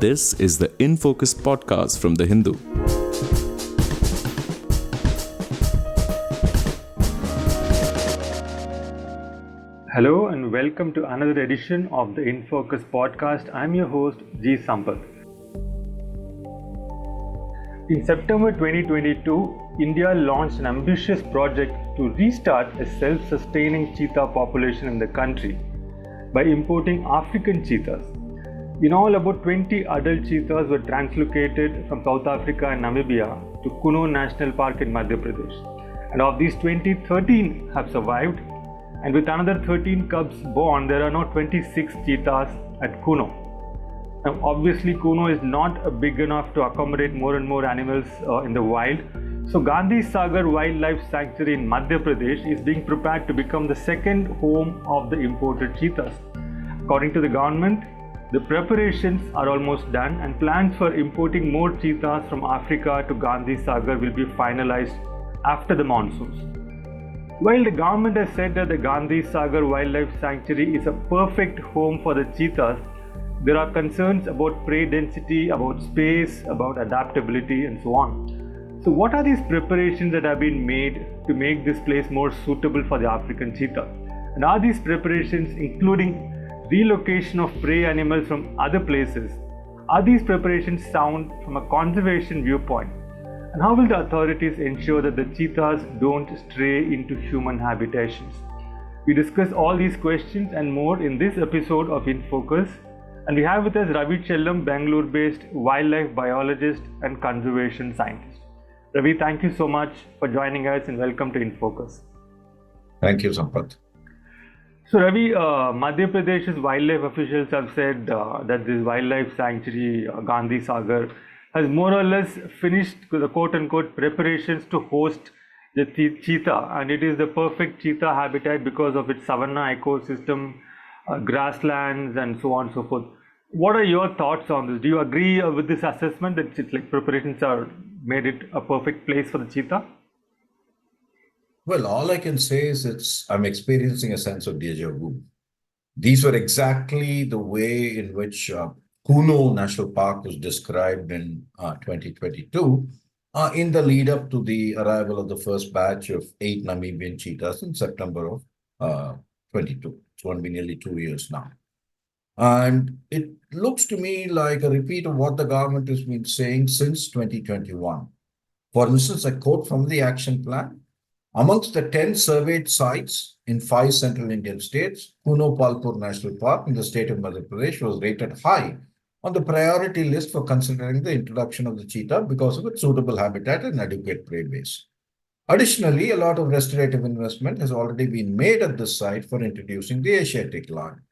This is the In Focus podcast from The Hindu. Hello and welcome to another edition of the In Focus podcast. I'm your host G. Sampath. In September 2022, India launched an ambitious project to restart a self-sustaining cheetah population in the country by importing African cheetahs. In all, about 20 adult cheetahs were translocated from South Africa and Namibia to Kuno National Park in Madhya Pradesh. And of these 20, 13 have survived. And with another 13 cubs born, there are now 26 cheetahs at Kuno. Now, obviously, Kuno is not big enough to accommodate more and more animals in the wild. So, Gandhi Sagar Wildlife Sanctuary in Madhya Pradesh is being prepared to become the second home of the imported cheetahs. According to the government, the preparations are almost done and plans for importing more cheetahs from Africa to Gandhi Sagar will be finalized after the monsoons. While the government has said that the Gandhi Sagar Wildlife Sanctuary is a perfect home for the cheetahs, there are concerns about prey density, about space, about adaptability, and so on. So, what are these preparations that have been made to make this place more suitable for the African cheetah? And are these preparations including relocation of prey animals from other places? Are these preparations sound from a conservation viewpoint? And how will the authorities ensure that the cheetahs don't stray into human habitations? We discuss all these questions and more in this episode of In Focus. And we have with us Ravi Chellam, Bangalore-based wildlife biologist and conservation scientist. Ravi, thank you so much for joining us and welcome to In Focus. Thank you, Sampath. So Ravi, Madhya Pradesh's wildlife officials have said that this wildlife sanctuary, Gandhi Sagar, has more or less finished the quote-unquote preparations to host the cheetah, and it is the perfect cheetah habitat because of its savanna ecosystem, grasslands, and so on and so forth. What are your thoughts on this? Do you agree with this assessment that it's like preparations are made it a perfect place for the cheetah? Well, all I can say is I'm experiencing a sense of déjà vu. These were exactly the way in which Kuno National Park was described in 2022 in the lead up to the arrival of the first batch of 8 Namibian cheetahs in September of 22. It's going to be nearly 2 years now. And it looks to me like a repeat of what the government has been saying since 2021. For instance, a quote from the action plan: amongst the 10 surveyed sites in 5 central Indian states, Kuno National Park in the state of Madhya Pradesh was rated high on the priority list for considering the introduction of the cheetah because of its suitable habitat and adequate prey base. Additionally, a lot of restorative investment has already been made at this site for introducing the Asiatic lion.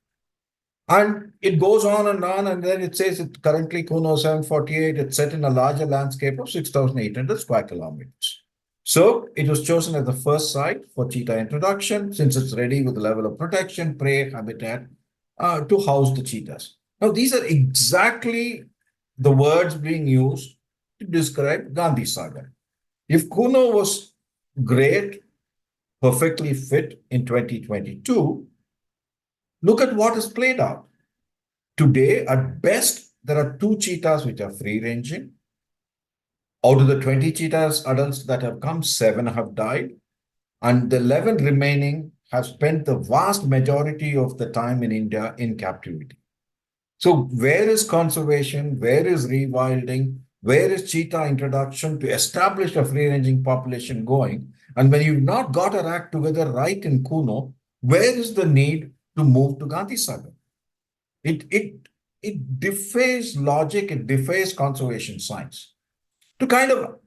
And it goes on, and then it says it currently Kuno 748, it's set in a larger landscape of 6,800 square kilometers. So it was chosen as the first site for cheetah introduction since it's ready with the level of protection, prey, habitat to house the cheetahs. Now, these are exactly the words being used to describe Gandhi Sagar. If Kuno was great, perfectly fit in 2022, look at what has played out. Today, at best, there are 2 cheetahs which are free-ranging. Out of the 20 cheetahs adults that have come, 7 have died, and the 11 remaining have spent the vast majority of the time in India in captivity. So where is conservation? Where is rewilding? Where is cheetah introduction to establish a free-ranging population going? And when you've not got our act together right in Kuno, where is the need to move to Gandhi Sagar? It defies logic, it defies conservation science. To kind of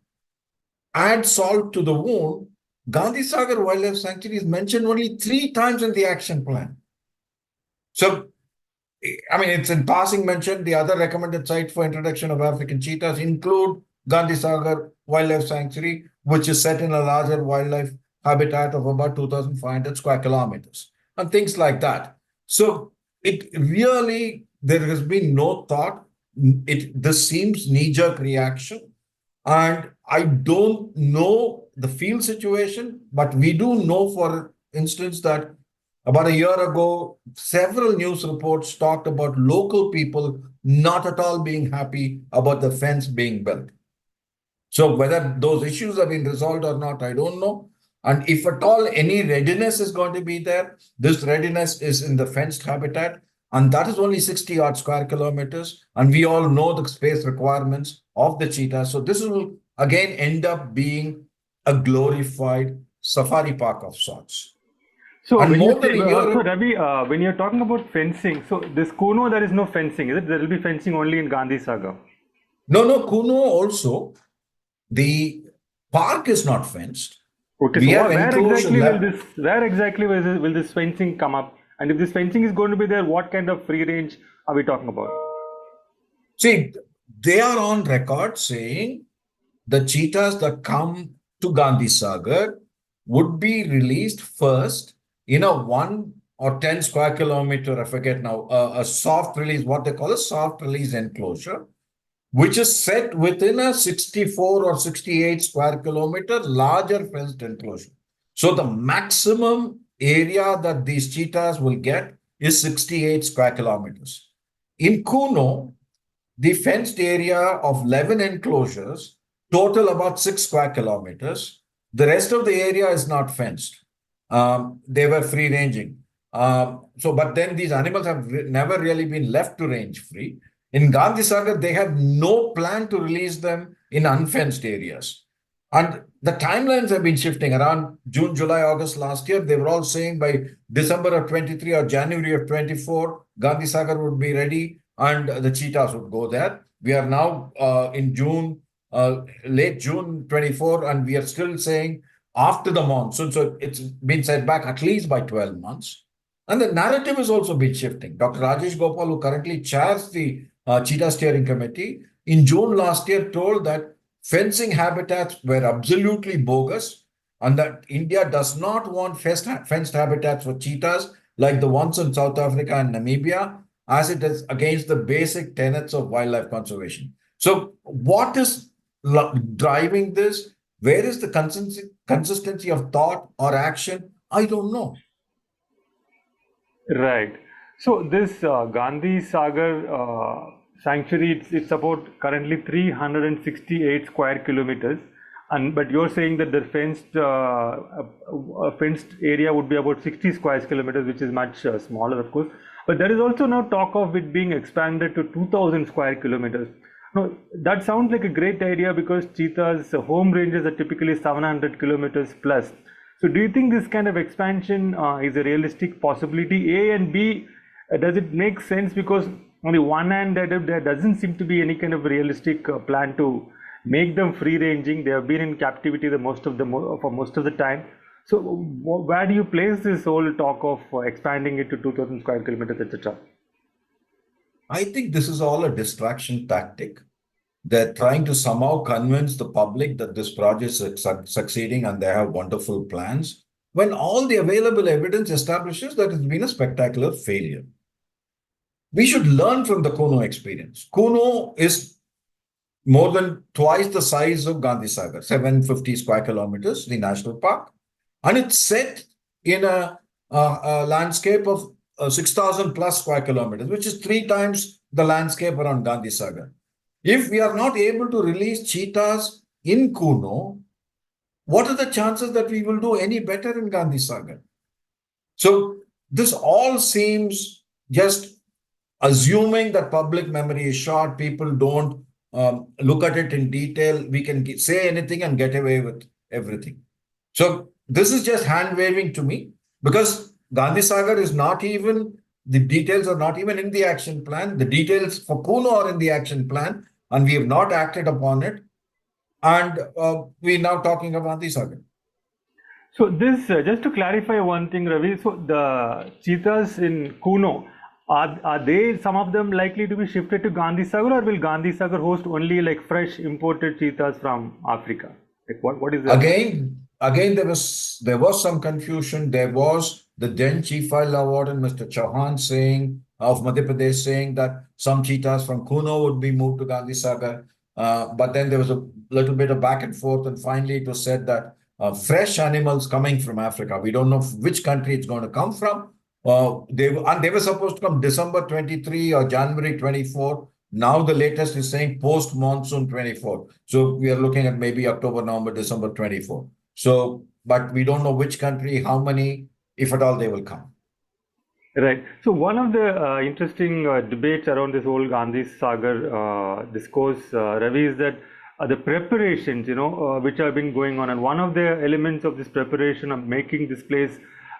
add salt to the wound, Gandhi Sagar Wildlife Sanctuary is mentioned only 3 times in the action plan. So, I mean, it's in passing mentioned. The other recommended sites for introduction of African cheetahs include Gandhi Sagar Wildlife Sanctuary, which is set in a larger wildlife habitat of about 2,500 square kilometers, and things like that. So, it really, there has been no thought. This seems knee-jerk reaction. And I don't know the field situation, but we do know, for instance, that About a year ago, several news reports talked about local people not at all being happy about the fence being built. So whether those issues have been resolved or not, I don't know. And if at all any readiness is going to be there, this readiness is in the fenced habitat, and that is only 60 odd square kilometers. And we all know the space requirements of the cheetah. So this will again end up being a glorified safari park of sorts. So And when you more say, than a year, so Ravi, when you're talking about fencing, so this Kuno, there is no fencing, is it? There will be fencing only in Gandhi Sagar. no, Kuno also, the park is not fenced. Okay, We so have where enclosure exactly left. will this fencing come up? And if this fencing is going to be there, what kind of free range are we talking about? See, they are on record saying the cheetahs that come to Gandhi Sagar would be released first in a 1 or 10 square kilometer, I forget now, a soft release, what they call a soft release enclosure, which is set within a 64 or 68 square kilometer larger fenced enclosure. So the maximum area that these cheetahs will get is 68 square kilometers. In Kuno, the fenced area of 11 enclosures total about 6 square kilometers. The rest of the area is not fenced. They were free ranging. But then these animals have never really been left to range free. In Gandhi Sagar, they have no plan to release them in unfenced areas. And the timelines have been shifting around June, July, August last year. They were all saying by December of 23 or January of 24, Gandhi Sagar would be ready and the cheetahs would go there. We are now in June, late June 24, and we are still saying after the monsoon. So it's been set back at least by 12 months. And the narrative has also been shifting. Dr. Rajesh Gopal, who currently chairs the Cheetah Steering Committee, in June last year told that fencing habitats were absolutely bogus and that India does not want fenced habitats for cheetahs like the ones in South Africa and Namibia, as it is against the basic tenets of wildlife conservation. So, what is driving this? Where is the consistency of thought or action? I don't know. Right. So this Gandhi Sagar sanctuary, it's about currently 368 square kilometers, and but you're saying that the fenced area would be about 60 square kilometers, which is much smaller, of course. But there is also now talk of it being expanded to 2,000 square kilometers. No, that sounds like a great idea because cheetahs' home ranges are typically 700 kilometers plus. So, do you think this kind of expansion is a realistic possibility? A and B, does it make sense? Because on the one hand, there doesn't seem to be any kind of realistic plan to make them free ranging. They have been in captivity for most of the time. So, where do you place this whole talk of expanding it to 2,000 square kilometers, etc.? I think this is all a distraction tactic. They're trying to somehow convince the public that this project is succeeding and they have wonderful plans, when all the available evidence establishes that it's been a spectacular failure. We should learn from the Kuno experience. Kuno is more than twice the size of Gandhi Sagar, 750 square kilometers, the national park. And it's set in a landscape of 6,000 plus square kilometers, which is 3 times the landscape around Gandhi Sagar. If we are not able to release cheetahs in Kuno, what are the chances that we will do any better in Gandhi Sagar? So this all seems just assuming that public memory is short, people don't look at it in detail. We can say anything and get away with everything. So this is just hand waving to me because Gandhi Sagar is not even, the details are not even in the action plan. The details for Kuno are in the action plan and we have not acted upon it. And we're now talking about Gandhi Sagar. So this, just to clarify one thing, Ravi, so the cheetahs in Kuno, are they, some of them likely to be shifted to Gandhi Sagar, or will Gandhi Sagar host only like fresh imported cheetahs from Africa? Like what is that? Again, there was some confusion. There was the then Chief Wildlife Warden, Mr. Chauhan, saying of Madhya Pradesh, saying that some cheetahs from Kuno would be moved to Gandhi Sagar. But then there was a little bit of back and forth, and finally it was said that fresh animals coming from Africa. We don't know which country it's going to come from. They were supposed to come December 23 or January 24. Now the latest is saying post monsoon 24. So we are looking at maybe October, November, December 24. So, but we don't know which country, how many, if at all they will come. Right. So one of the interesting debates around this whole Gandhi Sagar discourse, Ravi, is that the preparations, which have been going on, and one of the elements of this preparation of making this place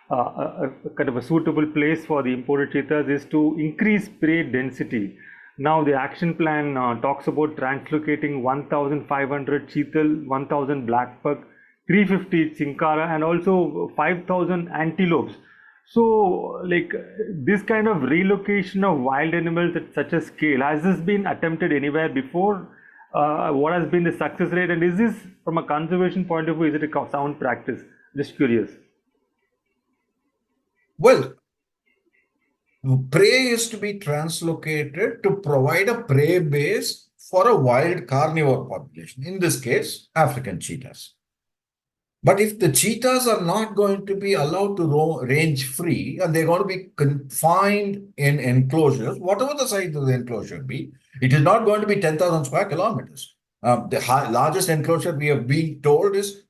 a kind of a suitable place for the imported cheetahs is to increase prey density. Now the action plan talks about translocating 1,500 cheetal, 1,000 black buck, 350 chinkara, and also 5,000 antelopes. So, like this kind of relocation of wild animals at such a scale, has this been attempted anywhere before? What has been the success rate? And is this, from a conservation point of view, is it a sound practice? Just curious. Well, prey is to be translocated to provide a prey base for a wild carnivore population, in this case, African cheetahs. But if the cheetahs are not going to be allowed to range free and they're going to be confined in enclosures, whatever the size of the enclosure be, it is not going to be 10,000 square kilometers. The largest enclosure we have been told is,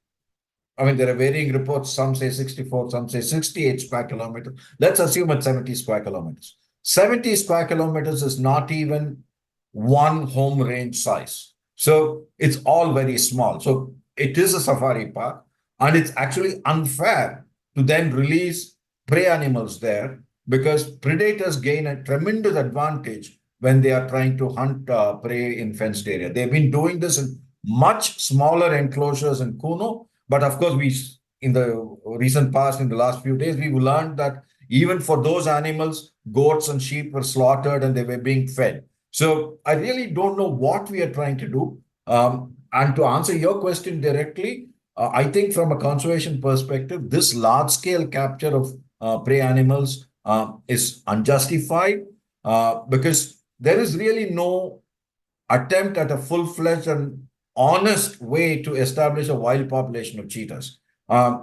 there are varying reports. Some say 64, some say 68 square kilometers. Let's assume it's 70 square kilometers. 70 square kilometers is not even one home range size. So it's all very small. So it is a safari park. And it's actually unfair to then release prey animals there because predators gain a tremendous advantage when they are trying to hunt prey in fenced area. They've been doing this in much smaller enclosures in Kuno. But of course, in the recent past, in the last few days, we've learned that even for those animals, goats and sheep were slaughtered and they were being fed. So I really don't know what we are trying to do. And to answer your question directly, I think from a conservation perspective, this large-scale capture of prey animals is unjustified because there is really no attempt at a full-fledged and honest way to establish a wild population of cheetahs.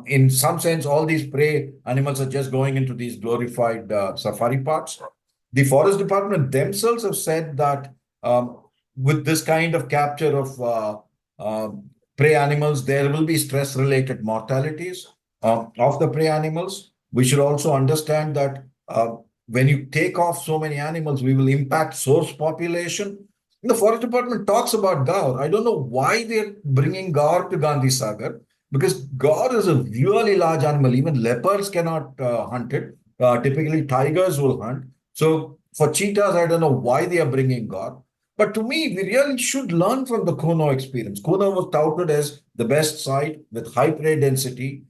In some sense, all these prey animals are just going into these glorified safari parks. The forest department themselves have said that with this kind of capture of prey animals, there will be stress-related mortalities of the prey animals. We should also understand that when you take off so many animals, we will impact source population. The forest department talks about gaur. I don't know why they're bringing gaur to Gandhi Sagar, because gaur is a really large animal. Even leopards cannot hunt it. Typically, tigers will hunt. So for cheetahs, I don't know why they are bringing gaur. But to me, we really should learn from the Kuno experience. Kuno was touted as the best site with high prey density,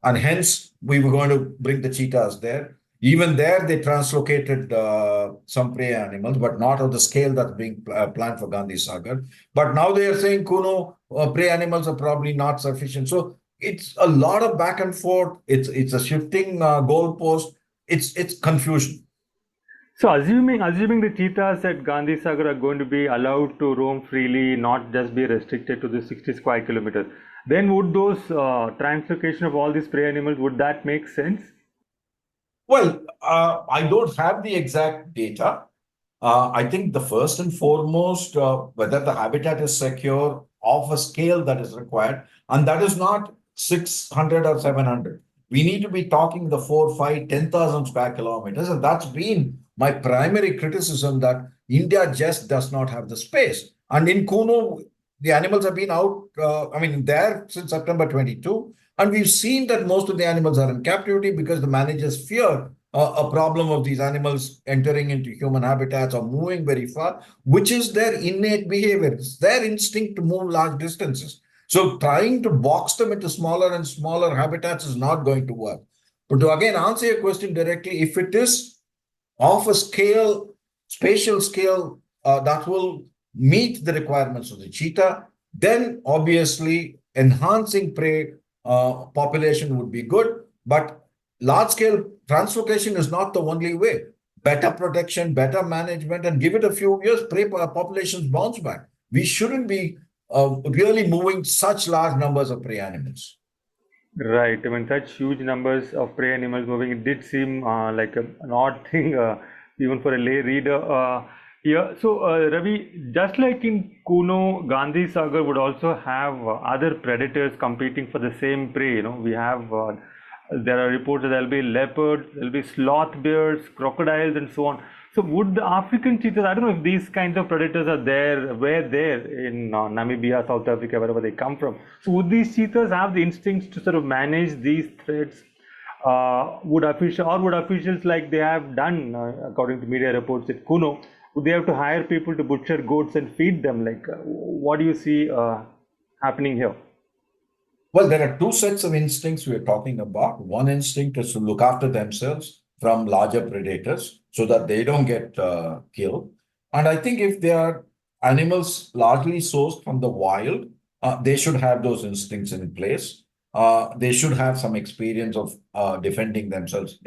and hence we were going to bring the cheetahs there. Even there, they translocated some prey animals, but not of the scale that's being planned for Gandhi Sagar. But now they are saying Kuno prey animals are probably not sufficient. So it's a lot of back and forth. It's a shifting goalpost. It's confusion. So assuming the cheetahs at Gandhi Sagar are going to be allowed to roam freely, not just be restricted to the 60 square kilometers, then would those translocation of all these prey animals, would that make sense? Well, I don't have the exact data. I think the first and foremost, whether the habitat is secure of a scale that is required, and that is not 600 or 700. We need to be talking the 4, 5, 10,000 square kilometers. And that's been my primary criticism, that India just does not have the space. And in Kuno, the animals have been out, there since September 22. And we've seen that most of the animals are in captivity because the managers fear a problem of these animals entering into human habitats or moving very far, which is their innate behavior. It's their instinct to move large distances. So trying to box them into smaller and smaller habitats is not going to work. But to again answer your question directly, if it is of a scale, spatial scale, that will meet the requirements of the cheetah, then obviously enhancing prey population would be good. But large-scale translocation is not the only way. Better protection, better management, and give it a few years, prey populations bounce back. We shouldn't be really moving such large numbers of prey animals. Right. I mean, such huge numbers of prey animals moving, it did seem like an odd thing, even for a lay reader. Yeah. So, Ravi, just like in Kuno, Gandhi Sagar would also have other predators competing for the same prey. We have there are reports that there'll be leopards, there'll be sloth bears, crocodiles, and so on. So, would the African cheetahs? I don't know if these kinds of predators are there, were there in Namibia, South Africa, wherever they come from. So, would these cheetahs have the instincts to sort of manage these threats? Would officials, like they have done, according to media reports at Kuno, would they have to hire people to butcher goats and feed them? Like, what do you see happening here? Well, there are two sets of instincts we're talking about. One instinct is to look after themselves from larger predators so that they don't get killed. And I think if they are animals largely sourced from the wild, they should have those instincts in place. They should have some experience of defending themselves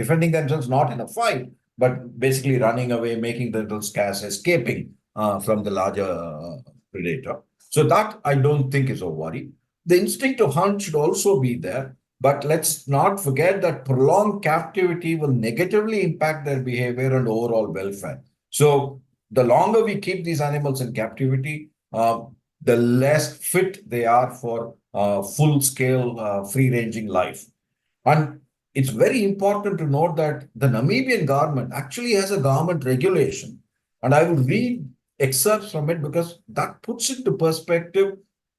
not in a fight, but basically running away, making the little scarce, escaping from the larger predator. So that I don't think is a worry. The instinct to hunt should also be there, but let's not forget that prolonged captivity will negatively impact their behavior and overall welfare. So, the longer we keep these animals in captivity, the less fit they are for full scale, free ranging life. And it's very important to note that the Namibian government actually has a government regulation. And I will read excerpts from it because that puts into perspective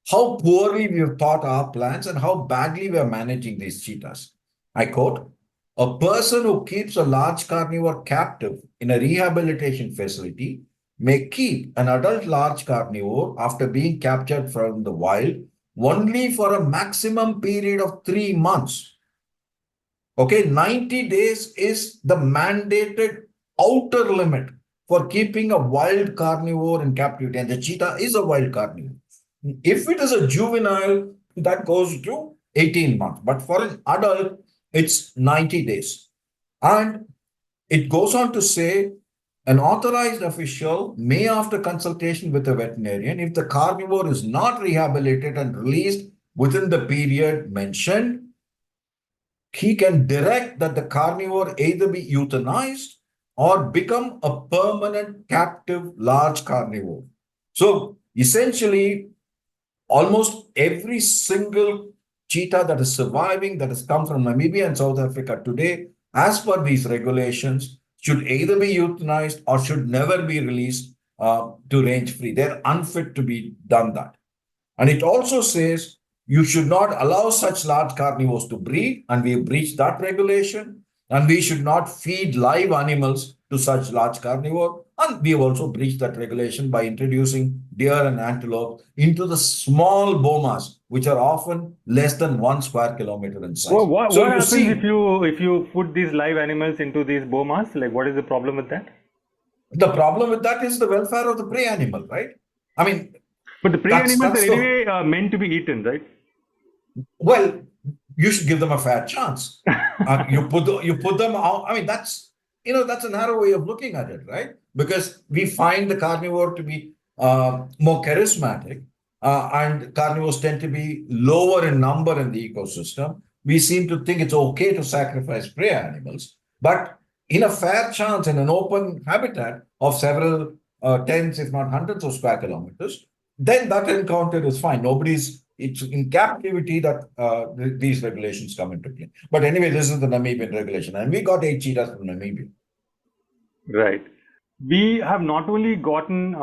how poorly we have thought our plans and how badly we are managing these cheetahs. I quote, a person who keeps a large carnivore captive in a rehabilitation facility may keep an adult large carnivore after being captured from the wild only for a maximum period of 3 months. Okay, 90 days is the mandated outer limit for keeping a wild carnivore in captivity, and the cheetah is a wild carnivore. If it is a juvenile, that goes to 18 months, but for an adult, it's 90 days. And it goes on to say an authorized official may, after consultation with a veterinarian, if the carnivore is not rehabilitated and released within the period mentioned, he can direct that the carnivore either be euthanized or become a permanent captive large carnivore. So essentially, almost every single cheetah that is surviving, that has come from Namibia and South Africa today, as per these regulations, should either be euthanized or should never be released to range free. They're unfit to be done that. And it also says you should not allow such large carnivores to breed, and we have breached that regulation. And we should not feed live animals to such large carnivore. And we have also breached that regulation by introducing deer and antelope into the small bomas, which are often less than 1 square kilometer in Well, size. what So what you happens if see, you put these live animals into these bomas? Like, what is the problem with that? the problem with that is the welfare of the prey animal, right? I mean, But the prey that's animals are that's the anyway meant to be eaten, right? well, you should give them a fair chance. You put them out. I mean, that's a narrow way of looking at it, right? Because we find the carnivore to be more charismatic, and carnivores tend to be lower in number in the ecosystem. We seem to think it's okay to sacrifice prey animals, but in a fair chance in an open habitat of several tens, if not hundreds of square kilometers, then that encounter is fine. It's in captivity that these regulations come into play. But anyway, this is the Namibian regulation, and we got 8 cheetahs from Namibia. Right. We have not only gotten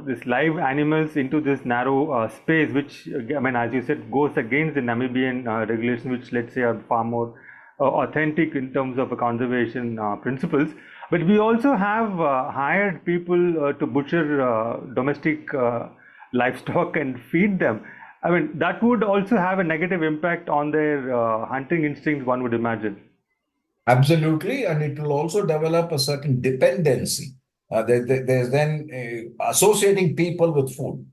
this live animals into this narrow space, which I mean, as you said, goes against the Namibian regulations, which let's say are far more authentic in terms of conservation principles. But we also have hired people to butcher domestic livestock and feed them. I mean, that would also have a negative impact on their hunting instincts, one would imagine. Absolutely, and it will also develop a certain dependency. There's then associating people with food.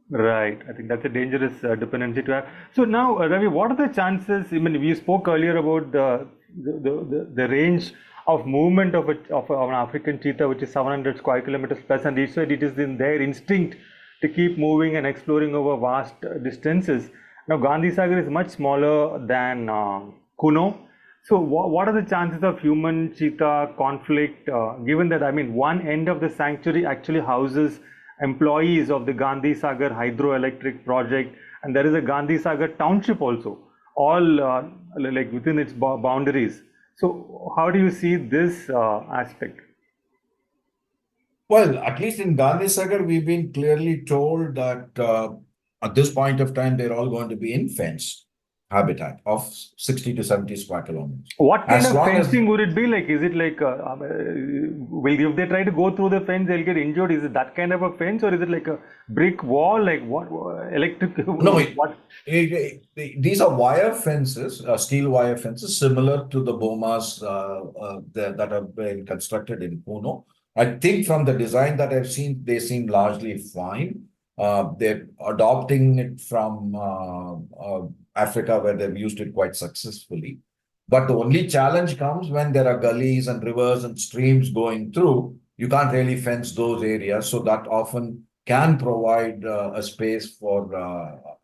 Right. I think that's a dangerous dependency to have. So now, Ravi, what are the chances? I mean, we spoke earlier about the range of movement of an African cheetah, which is 700 square kilometers plus, and you said it is in their instinct to keep moving and exploring over vast distances. Now, Gandhi Sagar is much smaller than Kuno. So, what are the chances of human cheetah conflict? Given that, I mean, one end of the sanctuary actually houses employees of the Gandhi Sagar hydroelectric project, and there is a Gandhi Sagar township also, all like within its boundaries. So, how do you see this aspect? Well, at least in Gandhi Sagar, we've been clearly told that at this point of time, they're all going to be in fenced habitat of 60 to 70 square kilometers. What kind As of long as fencing would it be like? Is it like, will if they try to go through the fence, they'll get injured? Is it that kind of a fence, or is it like a brick wall? Like what, electric? no, What? these are wire fences, steel wire fences, similar to the bomas that have been constructed in Puno. I think from the design that I've seen, they seem largely fine. They're adopting it from Africa, where they've used it quite successfully. But the only challenge comes when there are gullies and rivers and streams going through. You can't really fence those areas, so that often can provide a space for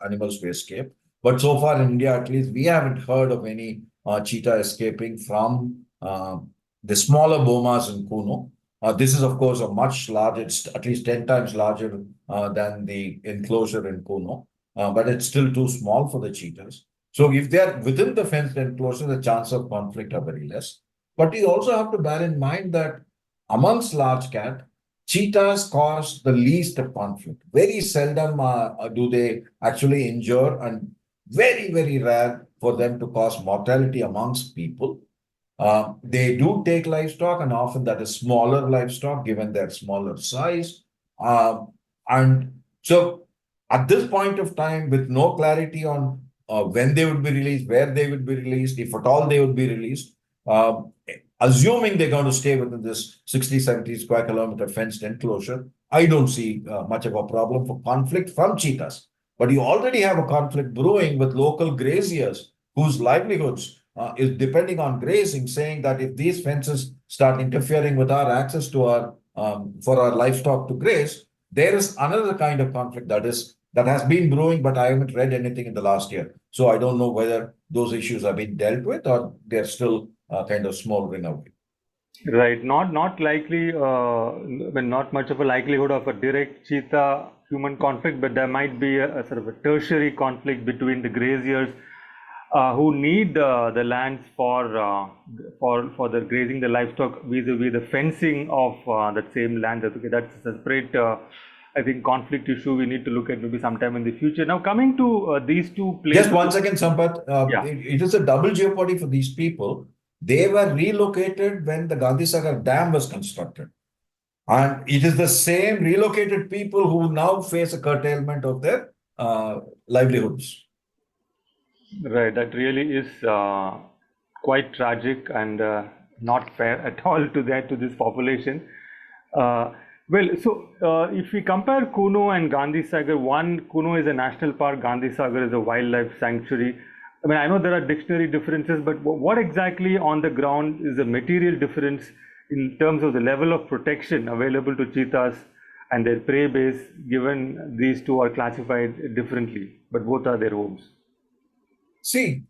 animals to escape. But so far in India, at least, we haven't heard of any cheetah escaping from the smaller bomas in Kuno. This is, of course, a much larger, it's at least 10 times larger than the enclosure in Kuno, but it's still too small for the cheetahs. So if they are within the fenced enclosure, the chance of conflict are very less. But you also have to bear in mind that amongst large cat, cheetahs cause the least of conflict. Very seldom do they actually injure, and very, very rare for them to cause mortality amongst people. They do take livestock, and often that is smaller livestock given their smaller size. And so at this point of time, with no clarity on when they would be released, where they would be released, if at all they would be released, uh, assuming they're going to stay within this 60, 70 square kilometer fenced enclosure, I don't see much of a problem for conflict from cheetahs. But you already have a conflict brewing with local graziers whose livelihoods is depending on grazing, saying that if these fences start interfering with our access to our for our livestock to graze, there is another kind of conflict that has been brewing, but I haven't read anything in the last year. So I don't know whether those issues have been dealt with or they're still kind of smoldering away. Right. Not likely. Not much of a likelihood of a direct cheetah human conflict, but there might be a sort of a tertiary conflict between the graziers who need the lands for the grazing the livestock vis-a-vis the fencing of that same land. Okay, that's a separate, I think, conflict issue we need to look at maybe sometime in the future. Now, coming to these two places. Just one second, Sampath. Yeah. It is a double jeopardy for these people. They were relocated when the Gandhi Sagar Dam was constructed. And it is the same relocated people who now face a curtailment of their livelihoods. Right, that really is quite tragic and not fair at all to this population. If we compare Kuno and Gandhi Sagar, Kuno is a national park, Gandhi Sagar is a wildlife sanctuary. I mean, I know there are dictionary differences, but what exactly on the ground is the material difference in terms of the level of protection available to cheetahs and their prey base, given these two are classified differently, but both are their homes? See,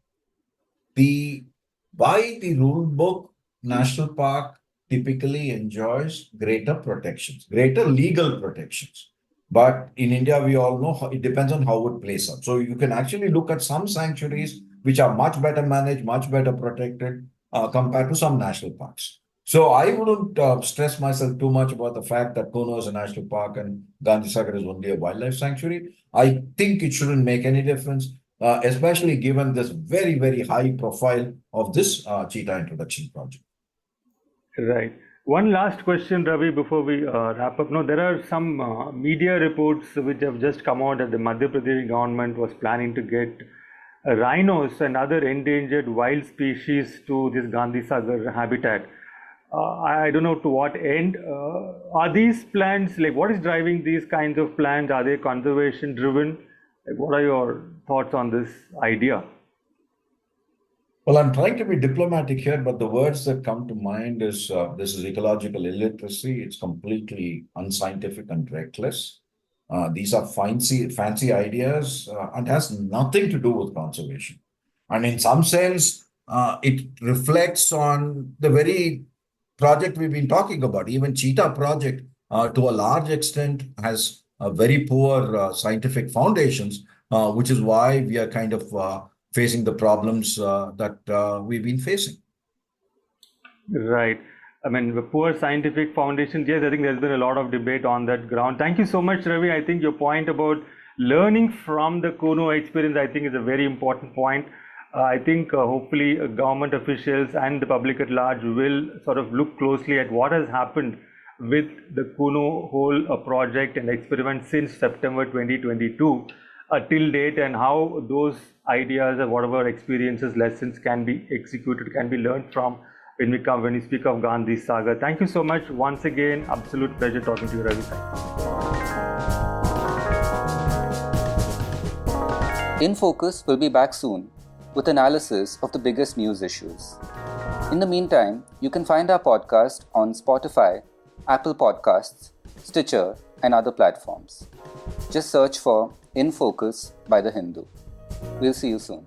by the rule book, national park typically enjoys greater protections, greater legal protections. But in India, we all know it depends on how it plays out. So you can actually look at some sanctuaries which are much better managed, much better protected compared to some national parks. So I wouldn't stress myself too much about the fact that Kuno is a national park and Gandhi Sagar is only a wildlife sanctuary. I think it shouldn't make any difference, especially given this very, very high profile of this cheetah introduction project. Right. One last question, Ravi, before we wrap up. No, there are some media reports which have just come out that the Madhya Pradesh government was planning to get rhinos and other endangered wild species to this Gandhi Sagar habitat. I don't know to what end. Are these plans, like what is driving these kinds of plans? Are they conservation driven? Like, what are your thoughts on this idea? Well, I'm trying to be diplomatic here, but the words that come to mind is this is ecological illiteracy. It's completely unscientific and reckless. These are fancy ideas and has nothing to do with conservation. And in some sense, it reflects on the very project we've been talking about. Even Cheetah project, to a large extent, has very poor scientific foundations, which is why we are kind of facing the problems that we've been facing. Right. I mean, the poor scientific foundation, yes, I think there's been a lot of debate on that ground. Thank you so much, Ravi. I think your point about learning from the Kuno experience, I think, is a very important point. I think hopefully government officials and the public at large will sort of look closely at what has happened with the Kuno whole project and experiment since September 2022 till date, and how those ideas and whatever experiences, lessons can be executed, can be learned from when we speak of Gandhi Sagar. Thank you so much once again. Absolute pleasure talking to you, Ravi. In Focus will be back soon with analysis of the biggest news issues. In the meantime, you can find our podcast on Spotify, Apple Podcasts, Stitcher, and other platforms. Just search for In Focus by The Hindu. We'll see you soon.